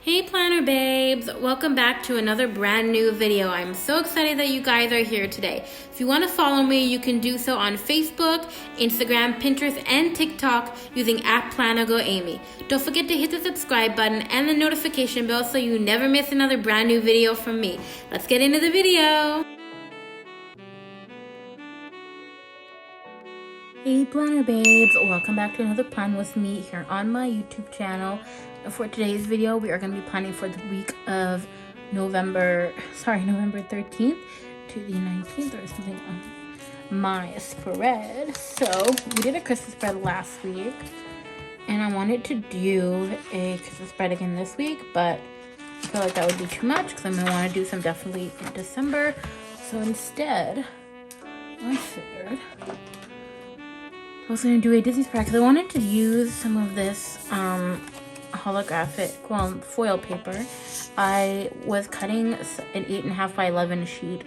Hey planner babes, welcome back to another brand new video. I'm so excited that you guys are here today. If you want to follow me, you can do so on Facebook, Instagram, Pinterest, and TikTok using @PlannerGoAmy. Don't forget to hit the subscribe button and the notification bell so you never miss another brand new video from me. Let's get into the video. Hey planner babes, welcome back to another plan with me here on my YouTube channel. For today's video, we are going to be planning for the week of November 13th to the 19th or something on my spread. So we did a Christmas spread last week and I wanted to do a Christmas spread again this week, but I feel like that would be too much because I'm going to want to do some definitely in December. So instead, I figured I was going to do a Disney spread because I wanted to use some of this holographic foil paper. I was cutting an 8.5 by 11 sheet.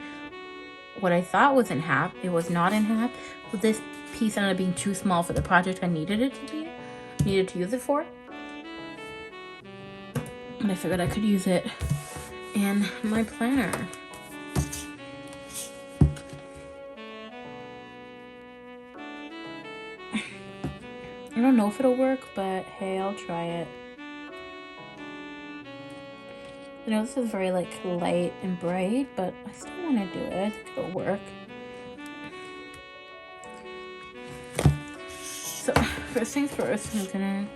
What I thought was in half, it was not in half. But this piece ended up being too small for the project I needed it to be. Needed to use it for. And I figured I could use it in my planner. I don't know if it'll work, but hey, I'll try it. I know this is very light and bright, but I still want to do it. I think it'll work. So first things first, I'm gonna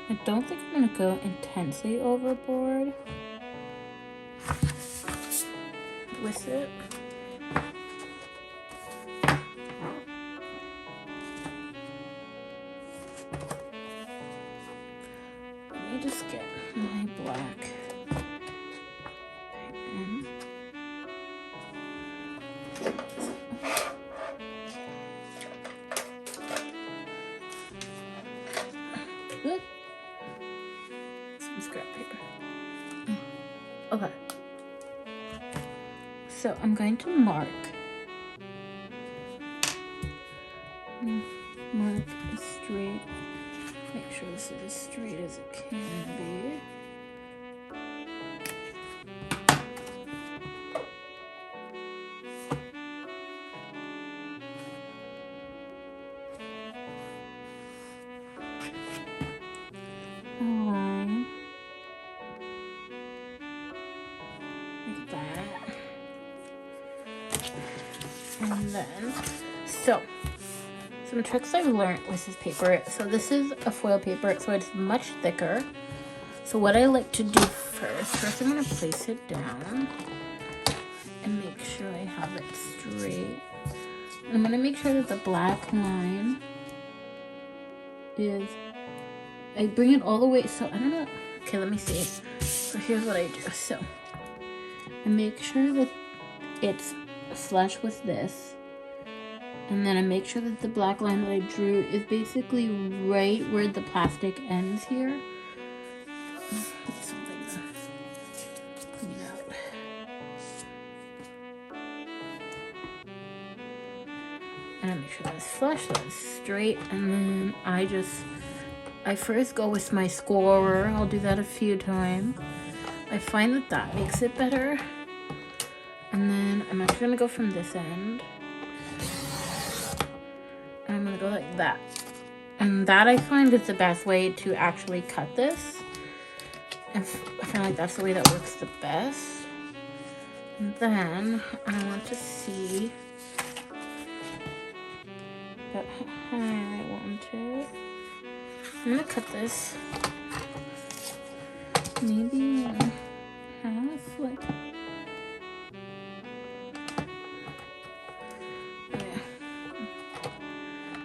I don't think I'm gonna go intensely overboard with it. Let me just get my black pen. Some scrap paper. Okay. So I'm going to mark a straight. Make sure this is as straight as it can be. A line like that. And then, some tricks I've learned with this paper. So this is a foil paper, so it's much thicker. So what I like to do first I'm going to place it down and make sure I have it straight. I'm going to make sure that the black line is, I bring it all the way, so I don't know. Okay, let me see. So here's what I do. So I make sure that it's flush with this, and then I make sure that the black line that I drew is basically right where the plastic ends here. Something to clean out. And I make sure that's flush, that's straight, and then I first go with my scorer. I'll do that a few times. I find that makes it better. And then I'm actually gonna go from this end. And I'm gonna go like that. And that I find is the best way to actually cut this. And I feel like that's the way that works the best. And then I want to see about how high I want it. I'm gonna cut this maybe half, like.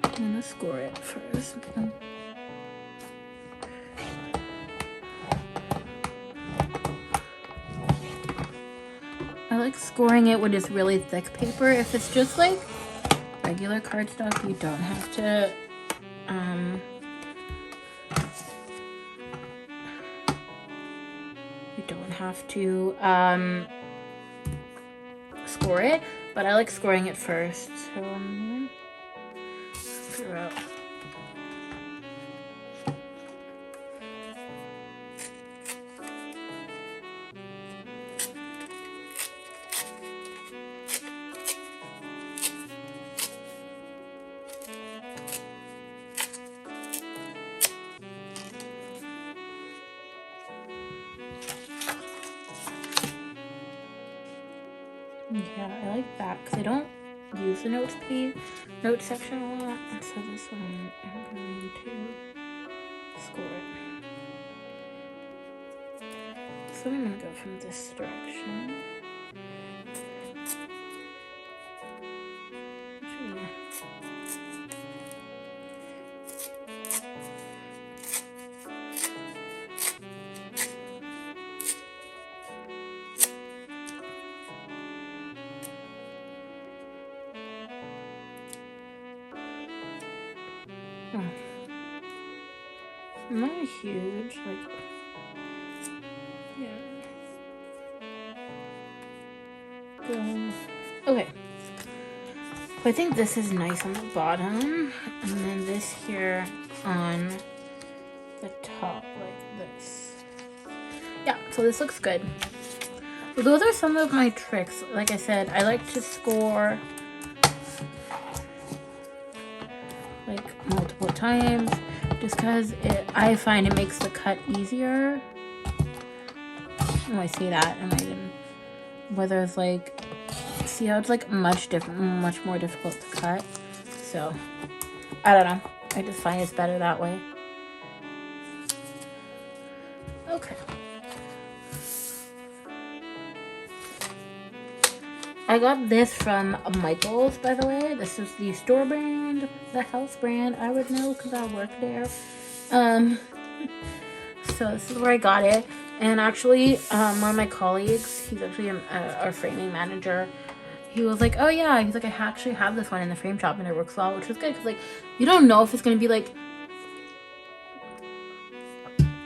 I'm gonna score it first. I like scoring it when it's really thick paper. If it's just like regular cardstock, you don't have to score it. but I like scoring it first. So I'm gonna figure out. Yeah, I like that because I don't use the note section a lot, and so this one I'm going to score it. So I'm gonna go from this direction. Oh. Not a huge, like, yeah. Go. Okay. I think this is nice on the bottom, and then this here on the top, like this. Yeah, so this looks good. So those are some of my tricks. Like I said, I like to score like multiple times just because I find it makes the cut easier. Oh, I see that, and I didn't. Whether it's like, see how it's like much more difficult to cut. So I don't know. I just find it's better that way. Okay. I got this from Michael's, by the way. This is the store brand, the house brand. I would know because I work there. So this is where I got it. And actually, one of my colleagues, he's actually our framing manager. He was like, oh yeah, he's like, I actually have this one in the frame shop and it works well, which is good because like you don't know if it's gonna be like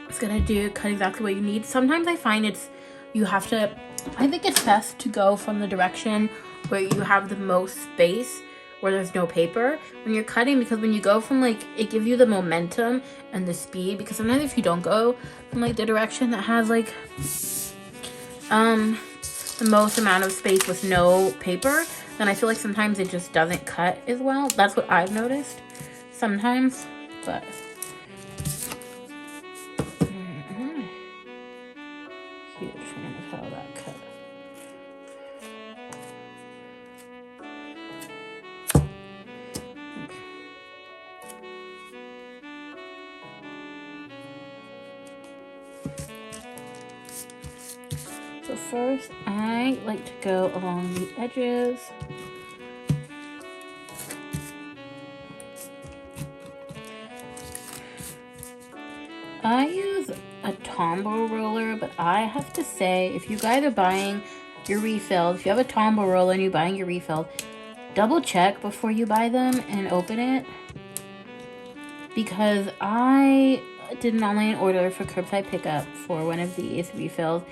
it's gonna cut exactly what you need. Sometimes I find I think it's best to go from the direction where you have the most space, where there's no paper when you're cutting, because when you go from like, it gives you the momentum and the speed, because sometimes if you don't go from like the direction that has like the most amount of space with no paper, then I feel like sometimes it just doesn't cut as well. That's what I've noticed sometimes, but huge fan of how that cut. So first, I like to go along the edges. I use a Tombow roller, but I have to say, if you guys are buying your refills, if you have a Tombow roller and you're buying your refill, double check before you buy them and open it. Because I did an online order for curbside pickup for one of these refills,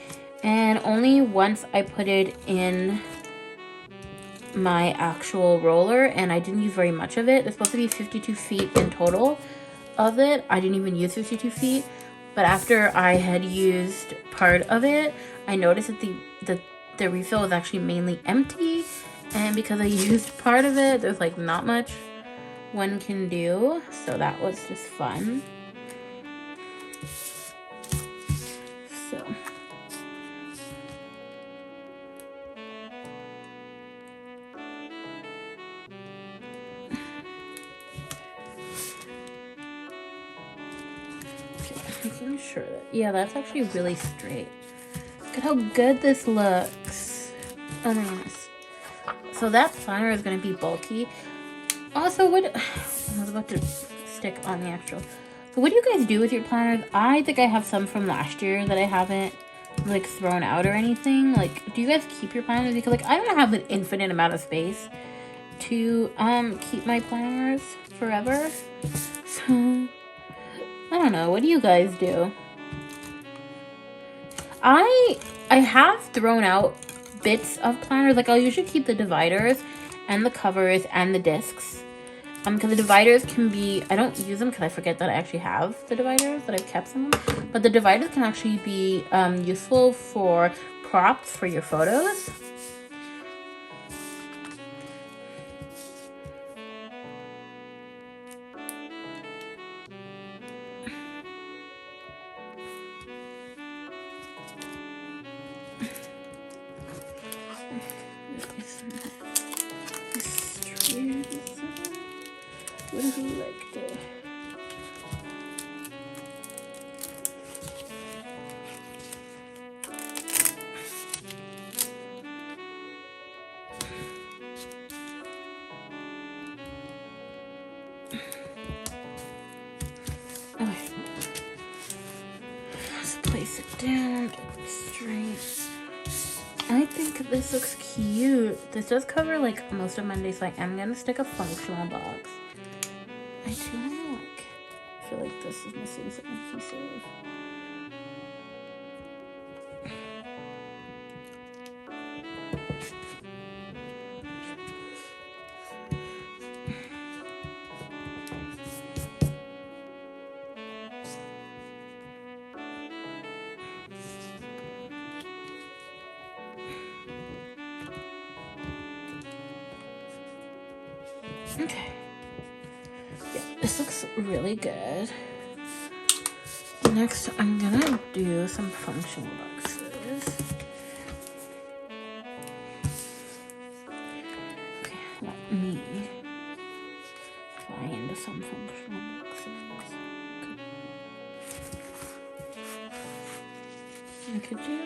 and only once I put it in my actual roller, and I didn't use very much of it. It's supposed to be 52 feet in total of it. I didn't even use 52 feet, but after I had used part of it, I noticed that the refill was actually mainly empty, and because I used part of it, there's like not much one can do, so that was just fun. So making sure that, yeah, that's actually really straight. Look at how good this looks. Oh my goodness. So that planner is going to be bulky. Also, I was about to stick on the actual. So what do you guys do with your planners? I think I have some from last year that I haven't like thrown out or anything. Like, do you guys keep your planners? Because like I don't have an infinite amount of space to keep my planners forever. So I don't know. What do you guys do? I have thrown out bits of planners. Like I'll usually keep the dividers and the covers and the discs. Because the dividers can be, I don't use them because I forget that I actually have the dividers, that I've kept some of them. But the dividers can actually be useful for props for your photos. What do you like to? Okay. Let's place it down straight. I think this looks cute. This does cover like most of Monday, so I am gonna stick a functional box. I do like. I feel like this is missing some adhesive. Okay. Yeah, this looks really good. Next, I'm gonna do some functional boxes. Okay, let me find some functional boxes. I could do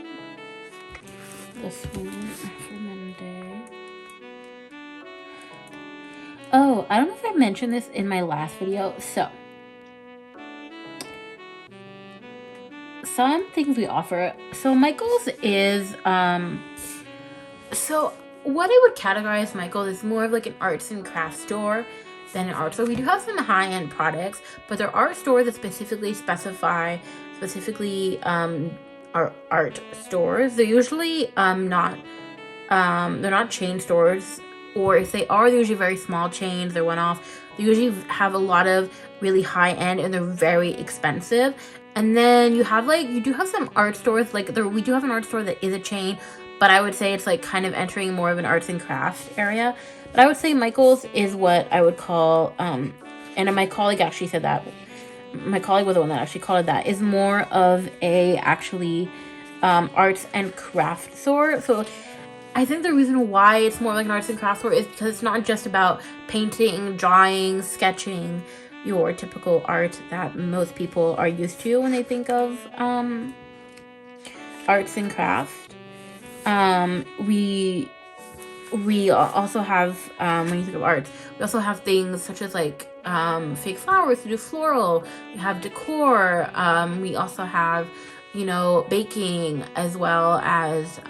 this one for Monday. Oh, I don't know if I mentioned this in my last video. So, some things we offer. So Michael's is, so what I would categorize Michael's is more of like an arts and crafts store than an art store. We do have some high-end products, but there are stores that specifically are art stores. They're usually they're not chain stores. Or if they are, they're usually very small chains. They're one-off. They usually have a lot of really high-end, and they're very expensive. And then you do have some art stores. Like we do have an art store that is a chain, but I would say it's like kind of entering more of an arts and crafts area. But I would say Michael's is what I would call, and my colleague actually said that. My colleague was the one that actually called it that. Is more of a actually arts and craft store. So I think the reason why it's more like an arts and crafts store is because it's not just about painting, drawing, sketching, your typical art that most people are used to when they think of arts and craft. We also have, when you think of arts, we also have things such as like fake flowers to do floral. We have decor. We also have, baking, as well as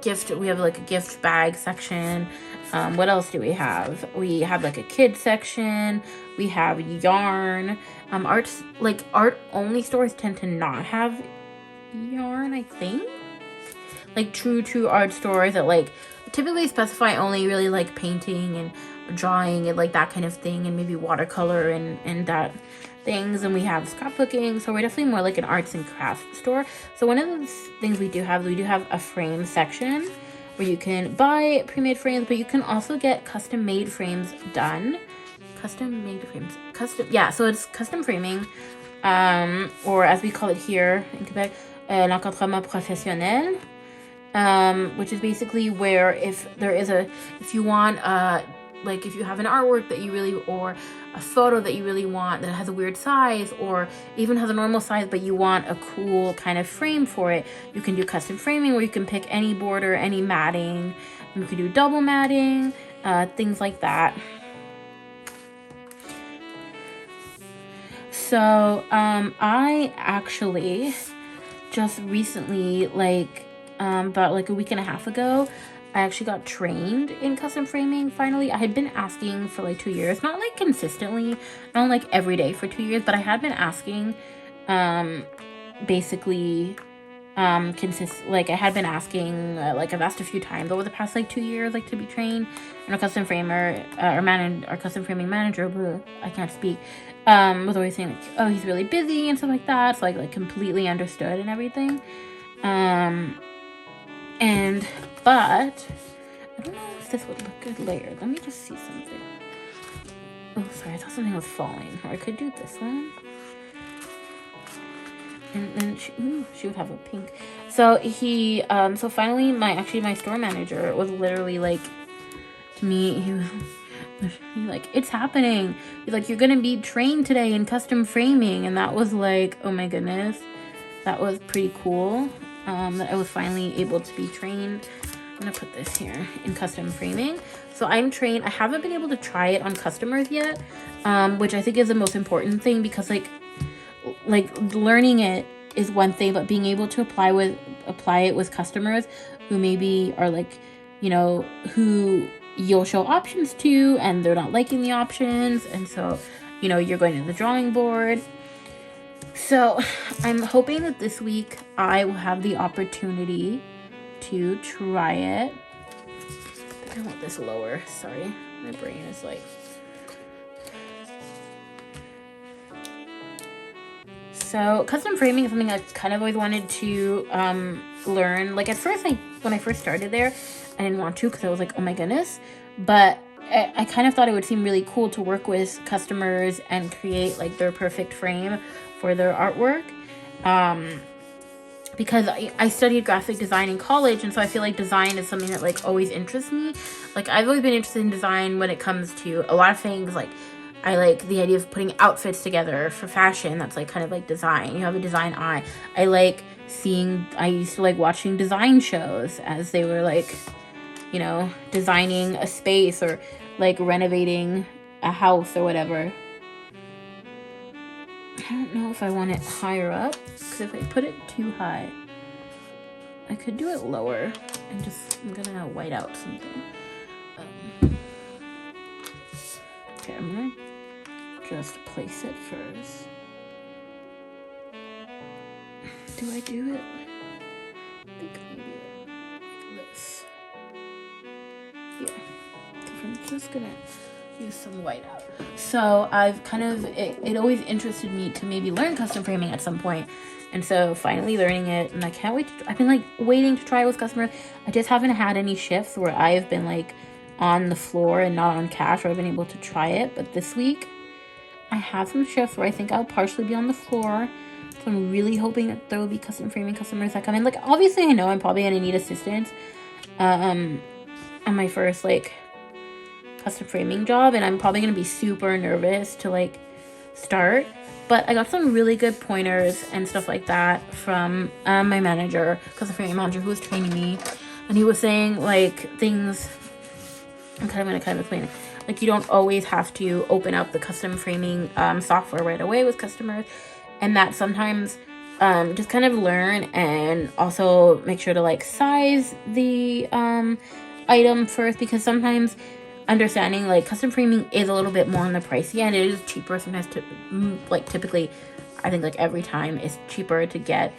gift. We have like a gift bag section. What else do we have? We have like a kid section. We have yarn. Art only stores tend to not have yarn, I think. Like true art stores that like typically specify only really like painting and drawing and like that kind of thing, and maybe watercolor and that things. And we have scrapbooking, so we're definitely more like an arts and crafts store. So one of the things we do have a frame section where you can buy pre-made frames, but you can also get custom made frames done. So it's custom framing, or as we call it here in Quebec, l'encadrement professionnel, which is basically where if you want if you have an artwork that you really, or a photo that you really want that has a weird size, or even has a normal size, but you want a cool kind of frame for it, you can do custom framing where you can pick any border, any matting. You can do double matting, things like that. So, I actually just recently, about like a week and a half ago, I actually got trained in custom framing finally. I had been asking for like 2 years, not like consistently, not like every day for 2 years, but I had been asking, like I had been asking, like I've asked a few times over the past like 2 years, like to be trained. And our custom framer, our custom framing manager, I can't speak, was always saying like, oh, he's really busy and stuff like that. So like completely understood and everything. But I don't know if this would look good layered. Let me just see something. Oh, sorry, I thought something was falling. Or I could do this one. And then she would have a pink. So so finally my store manager was literally like to me, he was like, it's happening. He's like, you're gonna be trained today in custom framing. And that was like, oh my goodness, that was pretty cool. That I was finally able to be trained. I'm gonna put this here in custom framing. So I'm trained. I haven't been able to try it on customers yet, which I think is the most important thing, because like learning it is one thing, but being able to apply it with customers who maybe are like, who you'll show options to and they're not liking the options, and so you're going to the drawing board. So I'm hoping that this week I will have the opportunity to try it. I want this lower. Sorry, my brain is like. So custom framing is something I kind of always wanted to learn. Like at first, when I first started there, I didn't want to, because I was like, oh my goodness. But I kind of thought it would seem really cool to work with customers and create like their perfect frame for their artwork. Because I studied graphic design in college, and so I feel like design is something that like always interests me. Like I've always been interested in design when it comes to a lot of things. Like I like the idea of putting outfits together for fashion. That's like kind of like design. You have a design eye. I used to like watching design shows as they were like, designing a space or like renovating a house or whatever. I don't know if I want it higher up, because if I put it too high, I could do it lower and I'm gonna white out something. Okay, I'm gonna just place it first. Do I do it? I think maybe like this. Yeah. So I'm just gonna use some white out. So I've kind of, it always interested me to maybe learn custom framing at some point. And so finally learning it, and I can't wait. I've been like waiting to try it with customers. I just haven't had any shifts where I've been like on the floor and not on cash, where I've been able to try it. But this week I have some shifts where I think I'll partially be on the floor. So I'm really hoping that there will be custom framing customers that come in. Like obviously I know I'm probably gonna need assistance on my first like custom framing job, and I'm probably gonna be super nervous to like start, but I got some really good pointers and stuff like that from my manager, custom framing manager, who was training me, and he was saying like things. I'm gonna explain it. Like you don't always have to open up the custom framing software right away with customers, and that sometimes just kind of learn, and also make sure to like size the item first, because sometimes understanding like custom framing is a little bit more on the pricey end. It is cheaper sometimes typically, I think like every time it's cheaper to get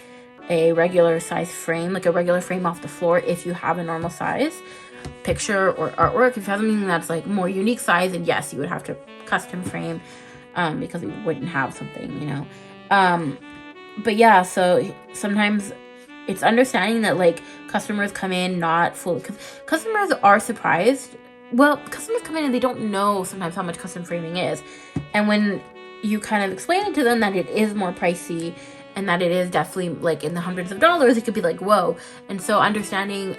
a regular size frame, like a regular frame off the floor, if you have a normal size picture or artwork. If you have something that's like more unique size, and yes, you would have to custom frame because we wouldn't have something, but yeah, so sometimes it's understanding that like customers come in not full, because customers are surprised. Well, customers come in and they don't know sometimes how much custom framing is, and when you kind of explain it to them that it is more pricey and that it is definitely like in the hundreds of dollars, it could be like, whoa. And so understanding,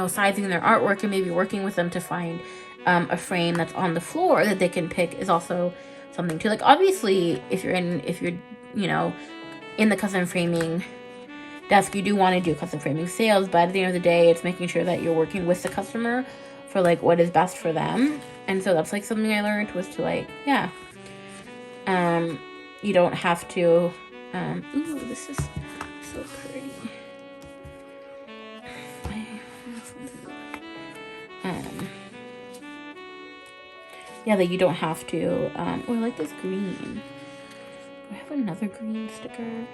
sizing their artwork and maybe working with them to find a frame that's on the floor that they can pick is also something too. Like obviously if you're in the custom framing desk, you do want to do custom framing sales, but at the end of the day, it's making sure that you're working with the customer for like what is best for them. And so that's like something I learned, was to like, you don't have to ooh, this is so pretty. That you don't have to oh, I like this green. Do I have another green sticker?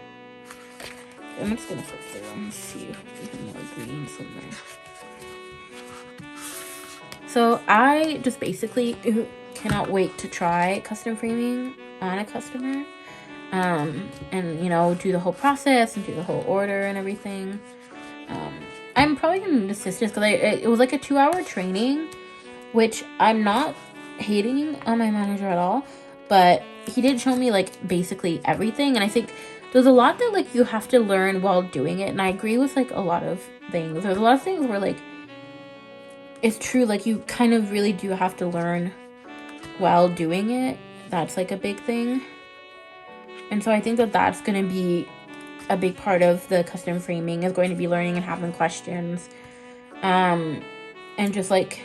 I'm just gonna flip through and see if we have more green somewhere. So I just basically cannot wait to try custom framing on a customer. And you know, do the whole process and do the whole order and everything. I'm probably gonna need assistance because it was like a 2-hour training, which I'm not hating on my manager at all, but he did show me like basically everything, and I think there's a lot that like you have to learn while doing it, and I agree with like a lot of things. There's a lot of things where like it's true, like you kind of really do have to learn while doing it. That's like a big thing. And so I think that that's going to be a big part of the custom framing, is going to be learning and having questions. And just like,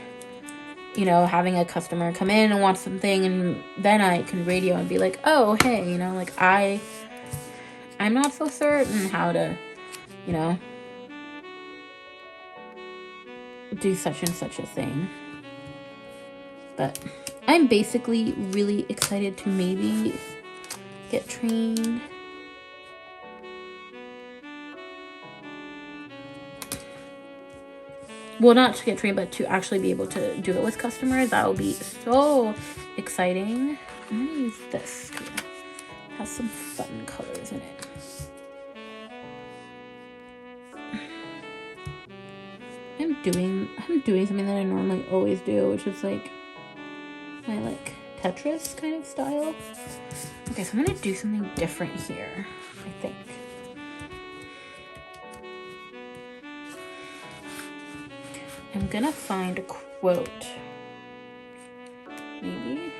you know, having a customer come in and want something, and then I can radio and be like, oh, hey, you know, like I'm not so certain how to, you know, do such and such a thing. But I'm basically really excited to maybe get trained. Well, not to get trained, but to actually be able to do it with customers. That will be so exciting. I'm gonna use this because it has some fun colors in it. I'm doing something that I normally always do, which is like my like Tetris kind of style. Okay, so I'm gonna do something different here, I think. I'm gonna find a quote. Maybe.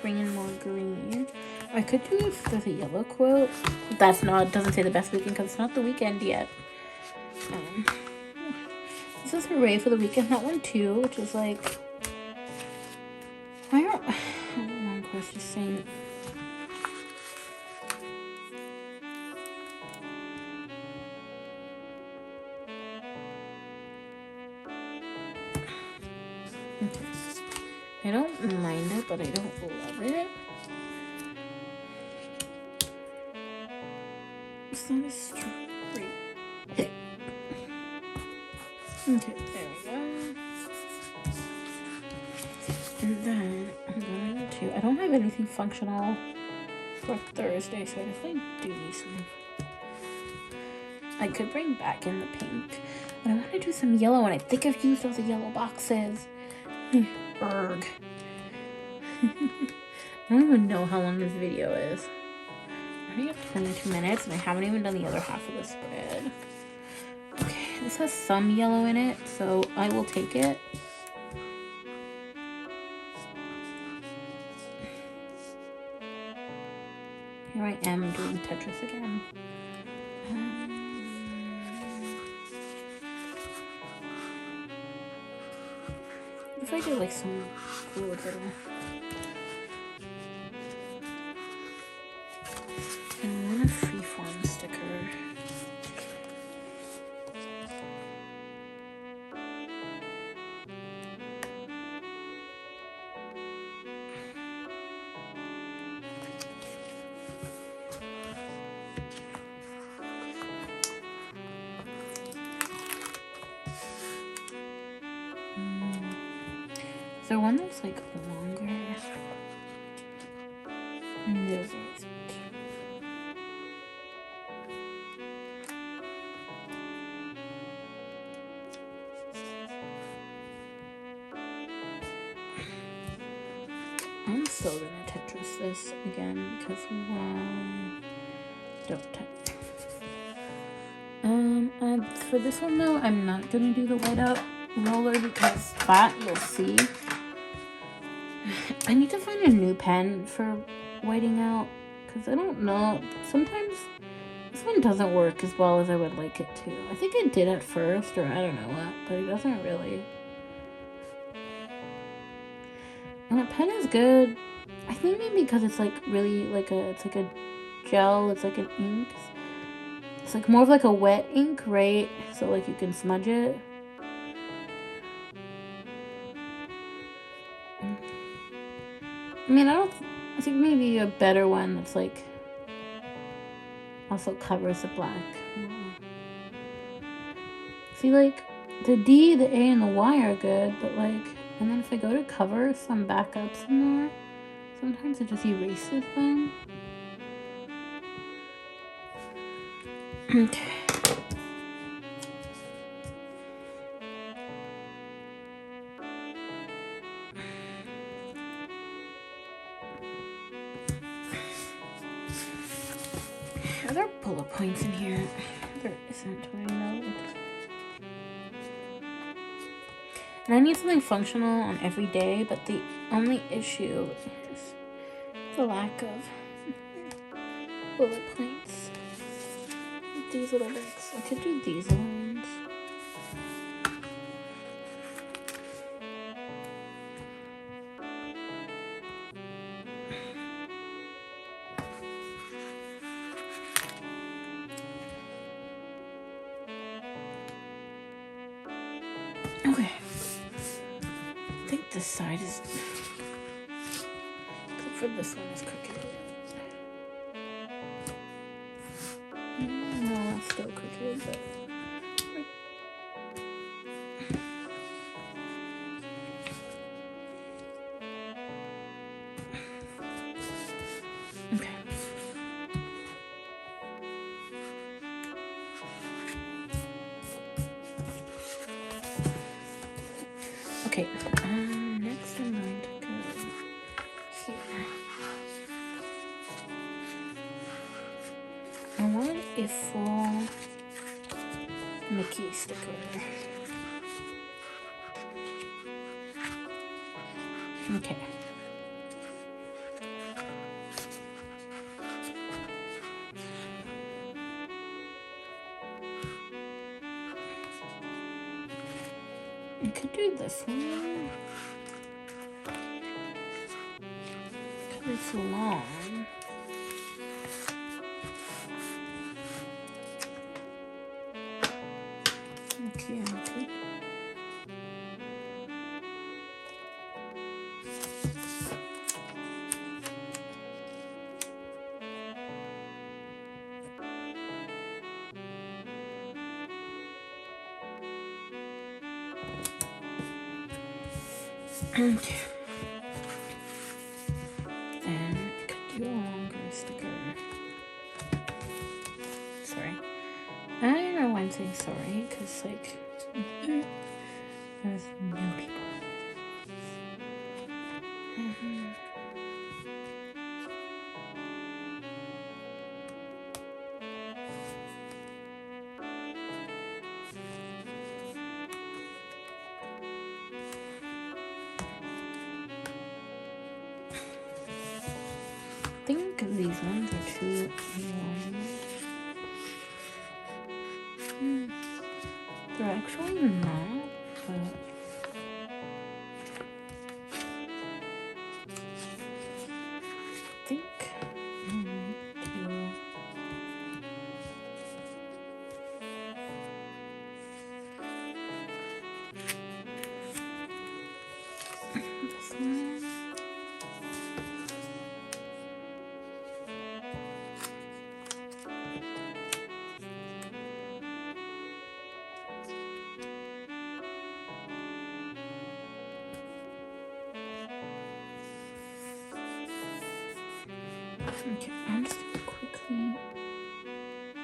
Bring in more green. I could do if there's a yellow quote. That's not, doesn't say the best weekend because it's not the weekend yet. This is hooray for the weekend. That one too, which is like, why are, wrong quest just saying. Okay. I don't mind it, but I don't love it. It's not as straight. Okay, there we go. And then I'm going to, I don't have anything functional for Thursday, so I definitely do need something. I could bring back in the pink, but I want to do some yellow, and I think I've used all the yellow boxes. Erg. I don't even know how long this video is. I already have 22 minutes, and I haven't even done the other half of the spread. Okay, this has some yellow in it, so I will take it. Here I am doing Tetris again. If I do like some cool little, and then a freeform sticker. Is there one that's like longer? No, there isn't. I'm still gonna Tetris this again because why? Don't touch. For this one though, I'm not gonna do the white out roller because that you'll see. I need to find a new pen for whiting out because I don't know. Sometimes this one doesn't work as well as I would like it to. I think it did at first, or I don't know what, but it doesn't really. And a pen is good. I think maybe because it's like really like it's like a gel. It's like an ink. It's like more of like a wet ink, right? So like you can smudge it. I mean, I think maybe a better one that's like also covers the black more. See, like the D, the A, and the Y are good, but like, and then if I go to cover some back up some more, sometimes it just erases them. Okay. Are there bullet points in here? There isn't, I know. And I need something functional on every day, but the only issue is the lack of bullet points. These little bits. I could do these ones. Okay. I think this side is... except for this one is crooked. No, it's still crooked, but... okay. Okay, next I'm going to go here. I want a full Mickey sticker. Okay. I could do this one. Because it's long. Okay, I could. Okay. And I could do a longer sticker. Sorry. I don't know why I'm saying sorry, because, like, there's no people. I think these ones are too long. They're actually not, but I think I might do this one. Okay, I'm just gonna quickly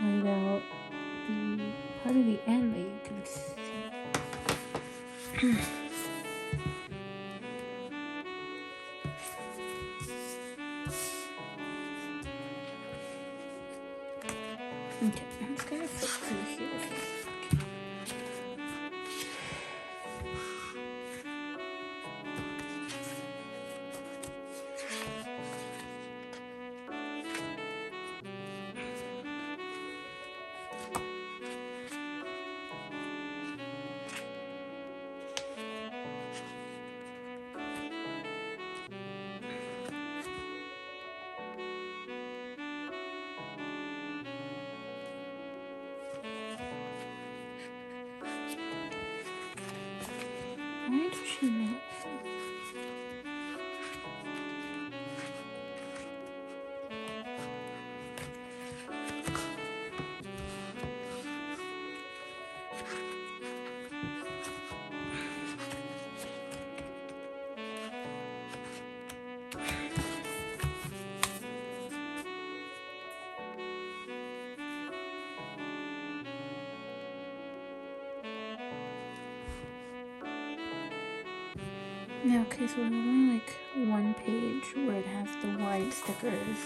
light out the part of the end that you can see. Okay, I'm just gonna flip through here. Why does she not? Yeah, okay, so there's only like one page where it has the white stickers.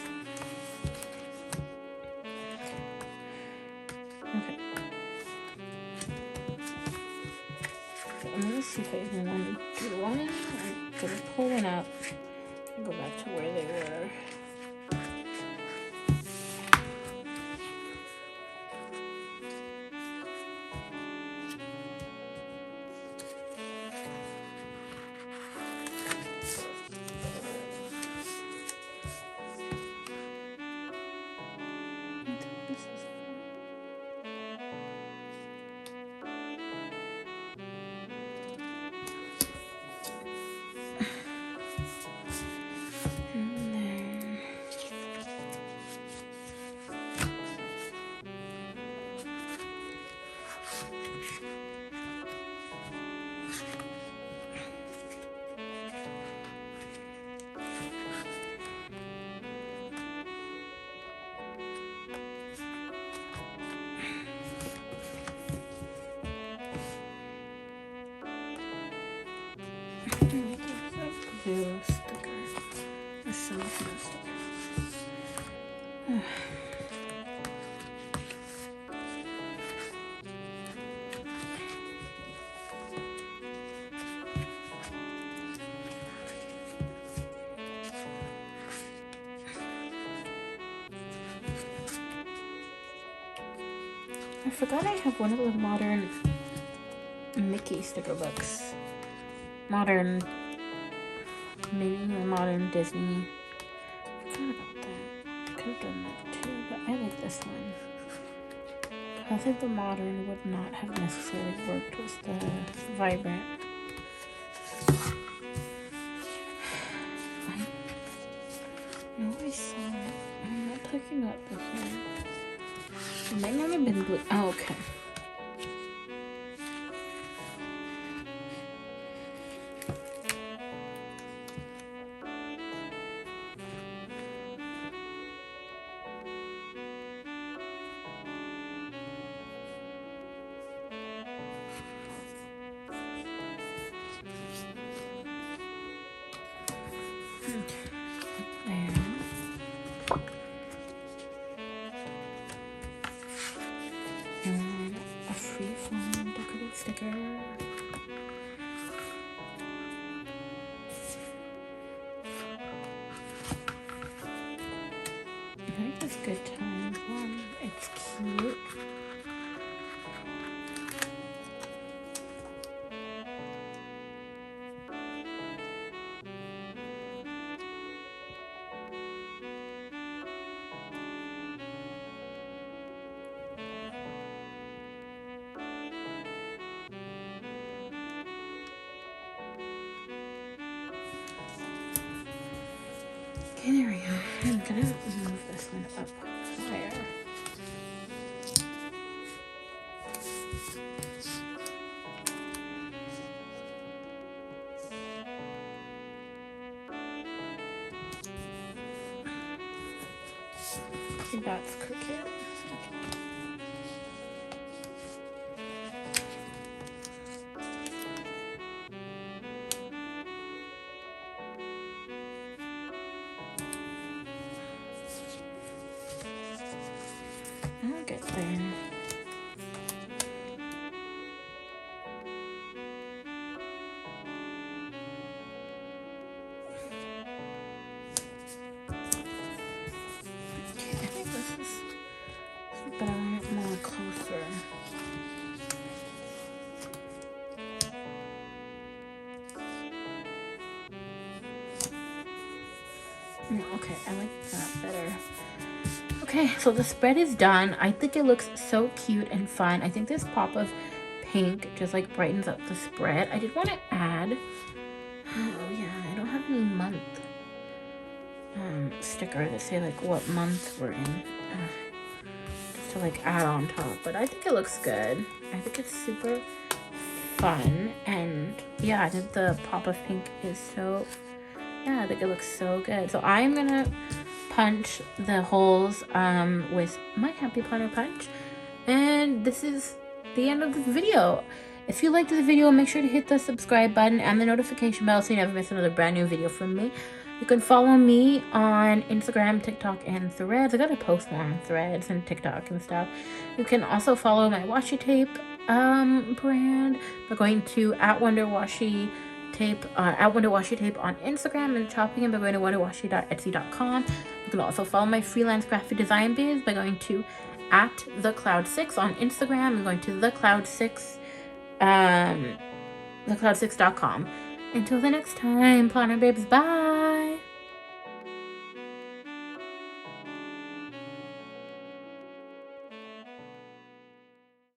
Okay. So I'm gonna see if I even want to do one. I'm gonna pull one up and go back to where they were. I think this is and then blue sticker. A cellophane sticker. I forgot I have one of those modern Mickey sticker books. Modern Minnie or modern Disney. I forgot about that. Could have done that too, but I like this one. I think the modern would not have necessarily worked with the vibrant. I know I saw it. I'm not picking up the hair. It might not have been blue. Oh, okay. And a freeform decorative sticker. I think this Good Times one. It's cute. Okay, there we go. I'm gonna move this one up higher. Okay, that's crooked. I'll get there. Okay, I think this is, but I want it more closer. Okay, I like that better. Okay, so the spread is done. I think it looks so cute and fun. I think this pop of pink just like brightens up the spread. I did want to add, oh yeah, I don't have any month sticker that say like what month we're in, just to like add on top, but I think it looks good. I think it's super fun, and yeah, I think the pop of pink is so, yeah, I think it looks so good. So I'm gonna punch the holes with my Happy Planner punch, and this is the end of this video. If you liked this video, make sure to hit the subscribe button and the notification bell so you never miss another brand new video from me. You can follow me on Instagram, TikTok, and Threads. I gotta post more on Threads and TikTok and stuff. You can also follow my washi tape brand by going to @WonderWashi Tape, @WonderWashi Tape on Instagram, and shopping and by going to wonderwashi.etsy.com. You can also follow my freelance graphic design biz by going to @thecloud6 on Instagram and going to thecloud6.com. Until the next time, planner babes, bye.